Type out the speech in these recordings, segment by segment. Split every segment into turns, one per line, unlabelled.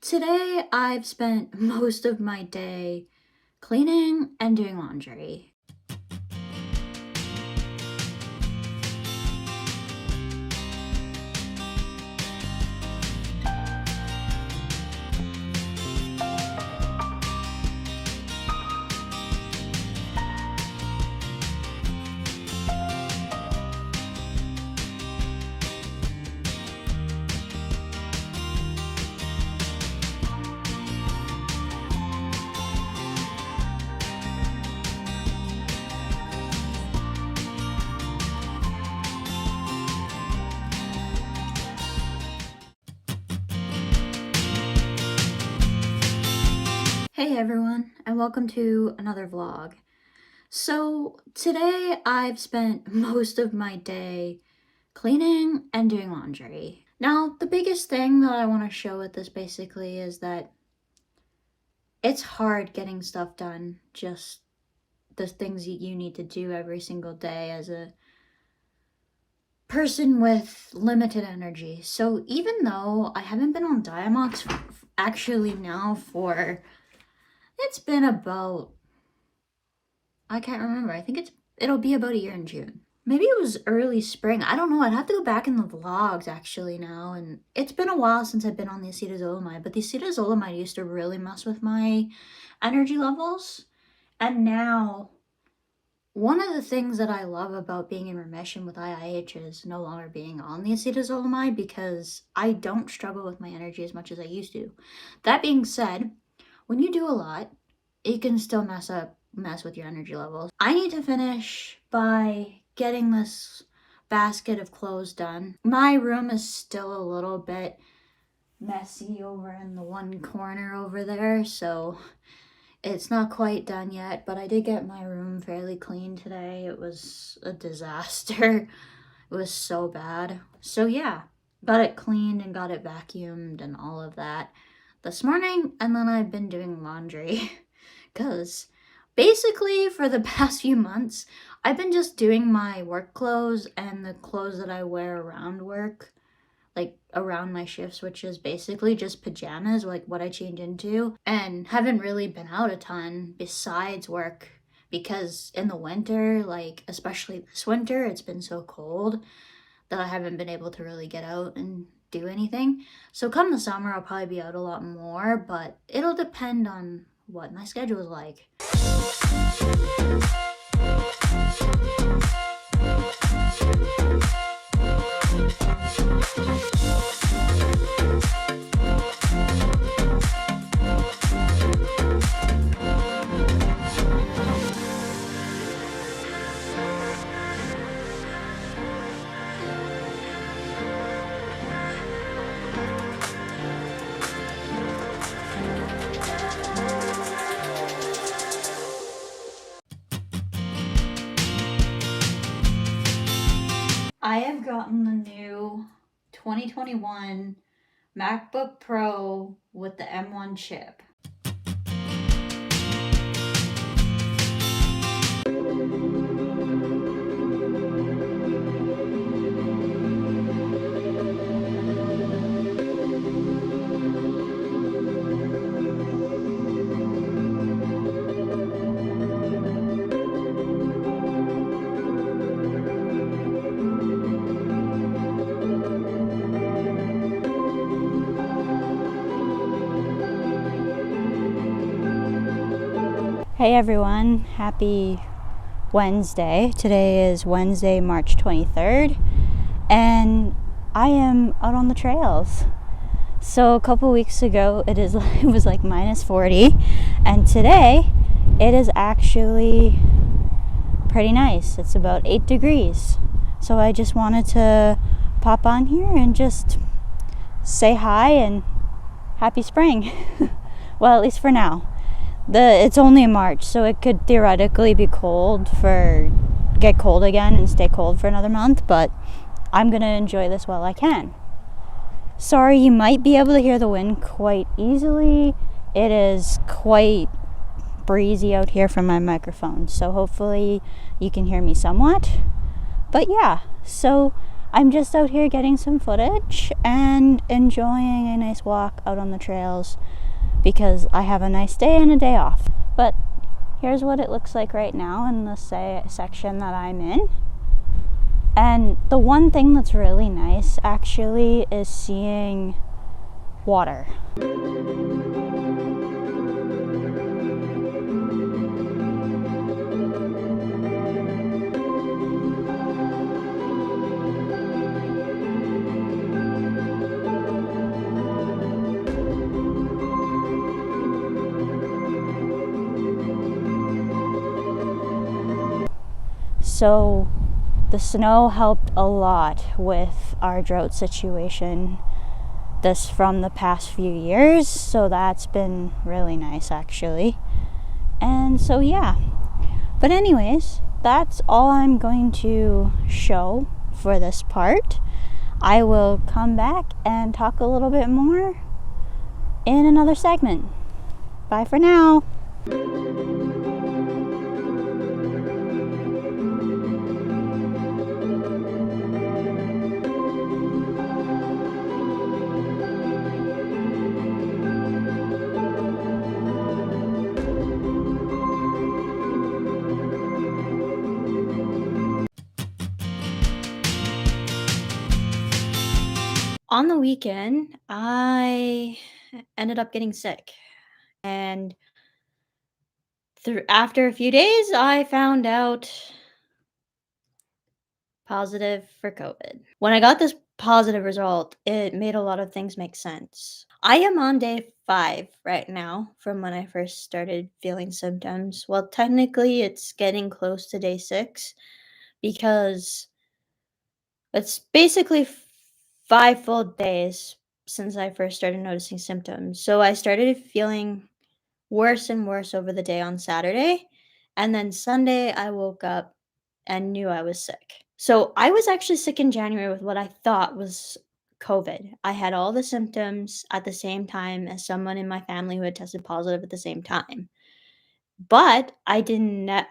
Today I've spent most of my day cleaning and doing laundry. Hey everyone, and welcome to another vlog. So today I've spent most of my day cleaning and doing laundry. Now, the biggest thing that I want to show with this basically is that it's hard getting stuff done, just the things that you need to do every single day as a person with limited energy. So even though I haven't been on Diamox actually now for, it's been about, I can't remember, I think it'll be about a year in June. Maybe it was early spring, I don't know, I'd have to go back in the vlogs actually now, and it's been a while since I've been on the acetazolamide, but the acetazolamide used to really mess with my energy levels, and now one of the things that I love about being in remission with IIH is no longer being on the acetazolamide because I don't struggle with my energy as much as I used to. That being said, when you do a lot, it can still mess with your energy levels. I need to finish by getting this basket of clothes done. My room is still a little bit messy over in the one corner over there, so it's not quite done yet, but I did get my room fairly clean today. It was a disaster. It was so bad. So yeah, got it cleaned and got it vacuumed and all of that this morning, and then I've been doing laundry because basically for the past few months, I've been just doing my work clothes and the clothes that I wear around work, like around my shifts, which is basically just pajamas, like what I change into, and haven't really been out a ton besides work because in the winter, like especially this winter, it's been so cold that I haven't been able to really get out and do anything. So come the summer, I'll probably be out a lot more, but it'll depend on what my schedule is like. I have gotten the new 2021 MacBook Pro with the M1 chip. Hey everyone, happy Wednesday. Today is Wednesday, March 23rd, and I am out on the trails. So a couple weeks ago it was like minus 40, and today it is actually pretty nice. It's about 8 degrees. So I just wanted to pop on here and just say hi and happy spring. Well, at least for now. It's only March, so it could theoretically be get cold again and stay cold for another month, but I'm gonna enjoy this while I can. Sorry, you might be able to hear the wind quite easily. It is quite breezy out here from my microphone, so hopefully you can hear me somewhat. But yeah, so I'm just out here getting some footage and enjoying a nice walk out on the trails because I have a nice day and a day off. But here's what it looks like right now in the section that I'm in. And the one thing that's really nice actually is seeing water. So the snow helped a lot with our drought situation this from the past few years, so that's been really nice actually. And so yeah, but anyways, that's all I'm going to show for this part. I will come back and talk a little bit more in another segment. Bye for now. On the weekend, I ended up getting sick. And after a few days, I found out positive for COVID. When I got this positive result, it made a lot of things make sense. I am on day 5 right now from when I first started feeling symptoms. Well, technically, it's getting close to day 6 because it's basically 5 full days since I first started noticing symptoms. So I started feeling worse and worse over the day on Saturday. And then Sunday, I woke up and knew I was sick. So I was actually sick in January with what I thought was COVID. I had all the symptoms at the same time as someone in my family who had tested positive at the same time. But I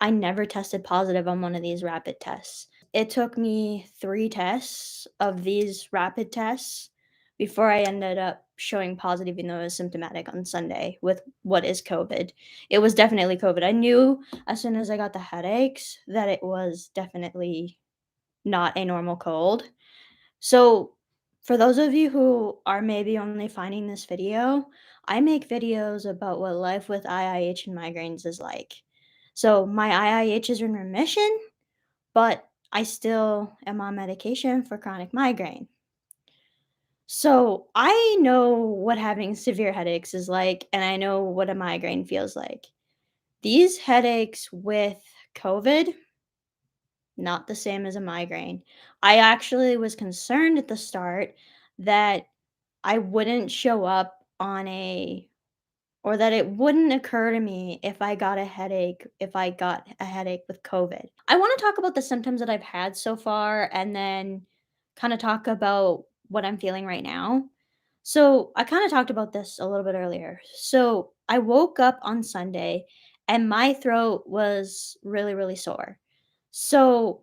never tested positive on one of these rapid tests. It took me 3 tests of these rapid tests before I ended up showing positive even though I was symptomatic on Sunday with what is COVID. It was definitely COVID. I knew as soon as I got the headaches that it was definitely not a normal cold. So, for those of you who are maybe only finding this video, I make videos about what life with IIH and migraines is like. So, my IIH is in remission, but I still am on medication for chronic migraine. So, I know what having severe headaches is like, and I know what a migraine feels like. These headaches with COVID, not the same as a migraine. I actually was concerned at the start that I wouldn't show up on a or that it wouldn't occur to me if I got a headache with COVID. I want to talk about the symptoms that I've had so far and then kind of talk about what I'm feeling right now. So, I kind of talked about this a little bit earlier. So, I woke up on Sunday and my throat was really, really sore. So,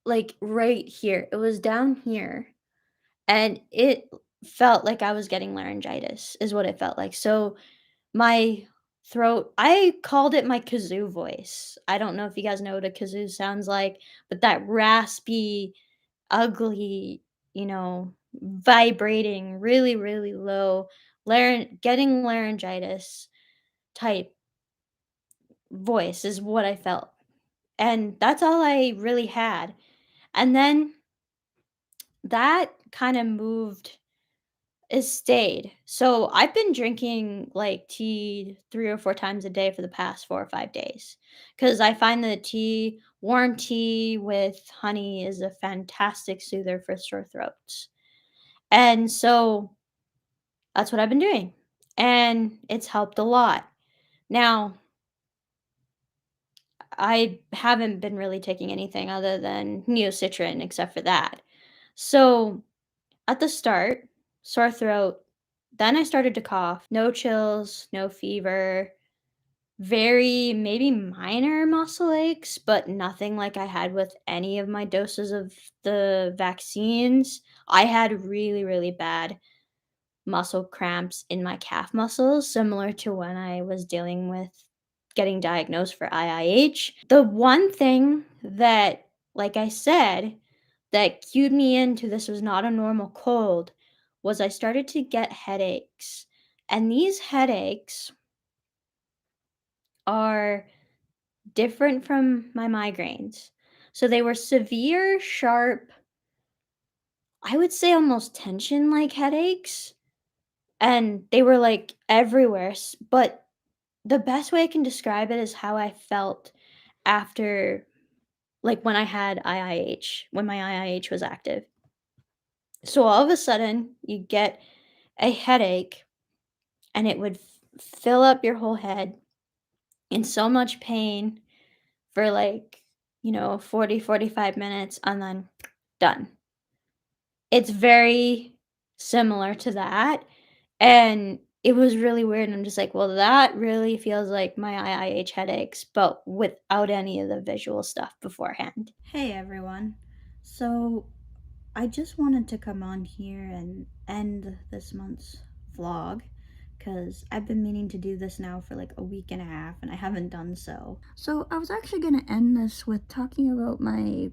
like, right here. It was down here, and it felt like I was getting laryngitis is what it felt like. So, my throat I called it my kazoo voice. I don't know if you guys know what a kazoo sounds like, but that raspy, ugly, vibrating, really, really low getting laryngitis type voice is what I felt. And that's all I really had. And then that kinda moved it stayed. So, I've been drinking, like, tea 3 or 4 times a day for the past 4 or 5 days, because I find that warm tea with honey is a fantastic soother for sore throats. And so, that's what I've been doing, and it's helped a lot. Now, I haven't been really taking anything other than Neocitrin except for that. So at the start, sore throat, then I started to cough, no chills, no fever, very maybe minor muscle aches, but nothing like I had with any of my doses of the vaccines. I had really, really bad muscle cramps in my calf muscles, similar to when I was dealing with getting diagnosed for IIH. The one thing that, like I said, that cued me into this was not a normal cold was I started to get headaches. And these headaches are different from my migraines. So they were severe, sharp, I would say almost tension like headaches. And they were like everywhere. But the best way I can describe it is how I felt after, like when I had IIH, when my IIH was active. So all of a sudden, you get a headache and it would fill up your whole head in so much pain for like, 40, 45 minutes and then done. It's very similar to that. And it was really weird. And I'm just like, well, that really feels like my IIH headaches, but without any of the visual stuff beforehand. Hey everyone. So I just wanted to come on here and end this month's vlog because I've been meaning to do this now for like a week and a half and I haven't done so. So I was actually going to end this with talking about my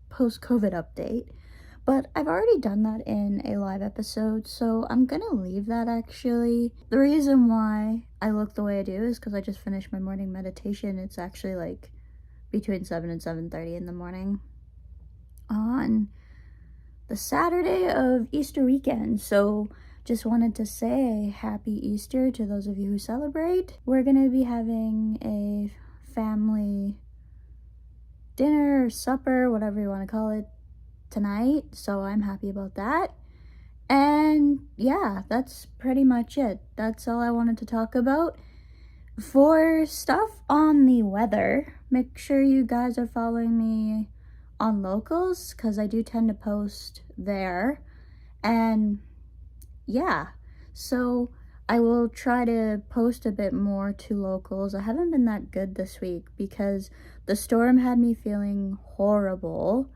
post-COVID update, but I've already done that in a live episode, so I'm gonna leave that actually. The reason why I look the way I do is because I just finished my morning meditation. It's actually like between 7 and 7:30 in the morning on the Saturday of Easter weekend, so just wanted to say happy Easter to those of you who celebrate. We're gonna be having a family dinner or supper, whatever you want to call it, tonight, so I'm happy about that. And yeah, that's pretty much it. That's all I wanted to talk about. For stuff on the weather, make sure you guys are following me on Locals because I do tend to post there. And yeah, so I will try to post a bit more to Locals. I haven't been that good this week because the storm had me feeling horrible.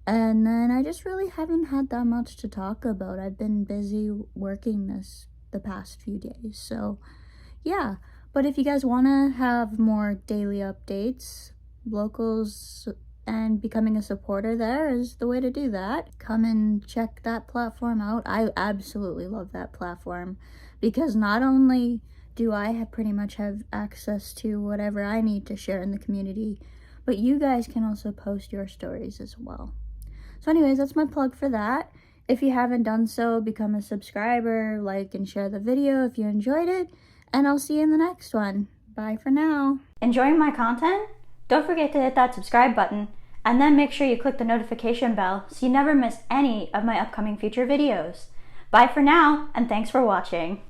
And then I just really haven't had that much to talk about. I've been busy working the past few days. So yeah, but if you guys want to have more daily updates, Locals and becoming a supporter there is the way to do that. Come and check that platform out. I absolutely love that platform because not only do I pretty much have access to whatever I need to share in the community, but you guys can also post your stories as well. So anyways, that's my plug for that. If you haven't done so, become a subscriber, like and share the video if you enjoyed it, and I'll see you in the next one. Bye for now. Enjoying my content? Don't forget to hit that subscribe button, and then make sure you click the notification bell so you never miss any of my upcoming future videos. Bye for now, and thanks for watching.